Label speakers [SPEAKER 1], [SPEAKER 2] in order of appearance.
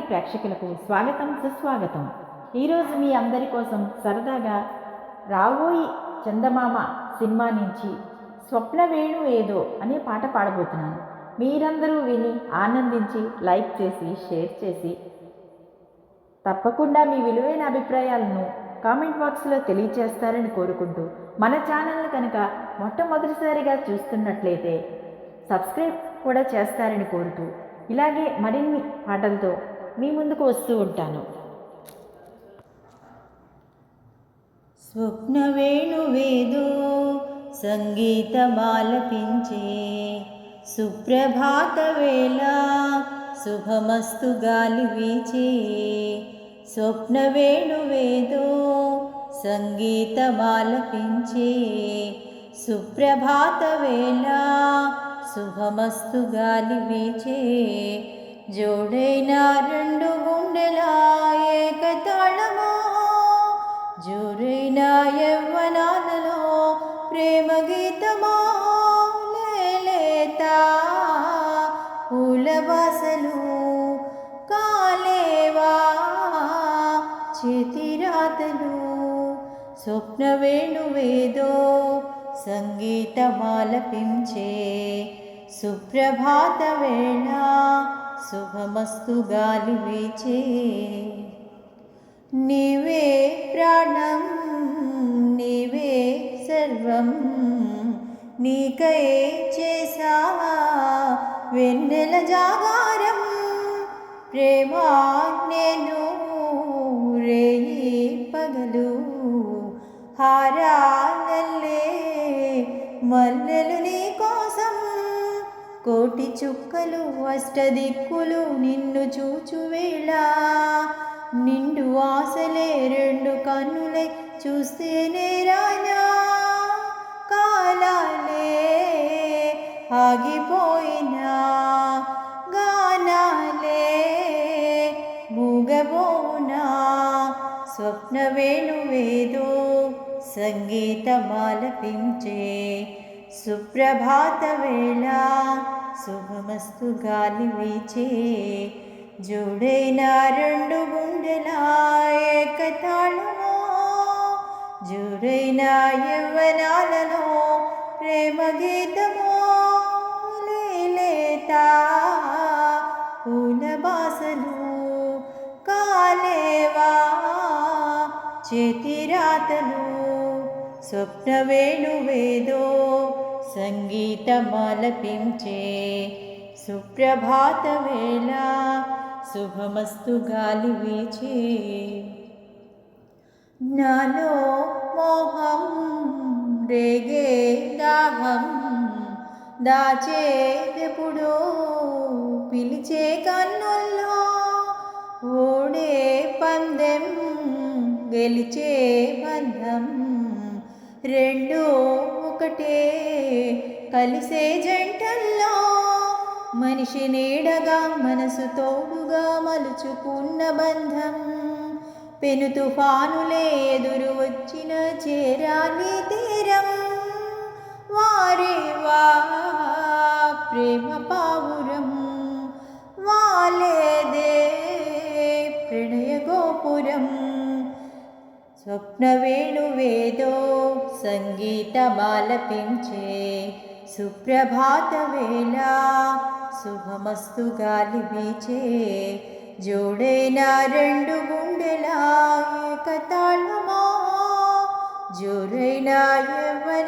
[SPEAKER 1] ప్రేక్షకులకు స్వాగతం సుస్వాగతం. ఈరోజు మీ అందరి కోసం సరదాగా రావోయి చందమామ సినిమా నుంచి స్వప్న వేణు ఏదో అనే పాట పాడబోతున్నాను. మీరందరూ విని ఆనందించి లైక్ చేసి షేర్ చేసి తప్పకుండా మీ విలువైన అభిప్రాయాలను కామెంట్ బాక్స్లో తెలియచేస్తారని కోరుకుంటూ, మన ఛానల్ని కనుక మొట్టమొదటిసారిగా చూస్తున్నట్లయితే సబ్స్క్రైబ్ కూడా చేస్తారని కోరుతూ, ఇలాగే మరిన్ని పాటలతో మీ ముందుకు వస్తూ ఉంటాను.
[SPEAKER 2] స్వప్న వేణువేదో సంగీతమాలపించే సుప్రభాత వేళ శుభమస్తు గాలి వీచే. స్వప్న వేణువేదో సంగీతమాలపించే సుప్రభాత వేళ శుభమస్తు గాలి వీచే. జోడైన రెండు గుండెల ఏకతాళమో, జోరైన యవ్వనాలలో ప్రేమ గీతమో. లేలేత పూల బాసలు కాలేవా చేతిరాతలు. స్వప్న వేణువేదో సంగీతమాలపించే సుప్రభాత వేళ శుభమస్తు గాలి వీచే. నీవే ప్రాణం నీవే సర్వం, నీకై చేసా వెన్నెల జాగారం. ప్రేమ నేను రేయి పగలు హారాలల్లే మల్లెలు నీ కోసం. కోటి చుక్కలు అష్టదిక్కులు నిన్ను చూచు వేళ, నిండు ఆశలే రెండు కన్నులై చూస్తేనే రానా. కాలాలే ఆగిపోయినా గానాలే మూగబోనా. స్వప్న వేణువేదో సంగీతమాలపించే సుప్రభాత వేళ శుభమస్తు గాలి వీచే. జోడైన రెండు గుండెల ఏకతాళమో, జోరైన యవ్వనాలలో ప్రేమ గీతమో. లేలేత పూల బాసలు కాలేవా చేతిరాతలు. స్వప్న వేణువేదో సంగీతమాలపించే సుప్రభాత వేళ శుభమస్తు గాలి వీచే. నాలో మోహం రేగే దాహం దాచేదెప్పుడో పిలిచే కన్నుల్లో. ఓడే పందెం గెలిచే బంధం రెండు ఒకటే కలిసే జంటల్లో. మనిషి నీడగా మనసు తోడుగా మలుచుకున్న బంధం. పెను తుఫానులే ఎదురు వచ్చిన చేరాలి తీరం. వారే వా ప్రేమ పావురం వాలేదే ప్రణయ గోపురం. స్వప్న వేణువేదో సంగీతమాలపించే సుప్రభాత వేళ శుభమస్తు గాలి వీచే. జోడైన రెండు గుండెల ఏకతాళమో, జోరైన యవ్వన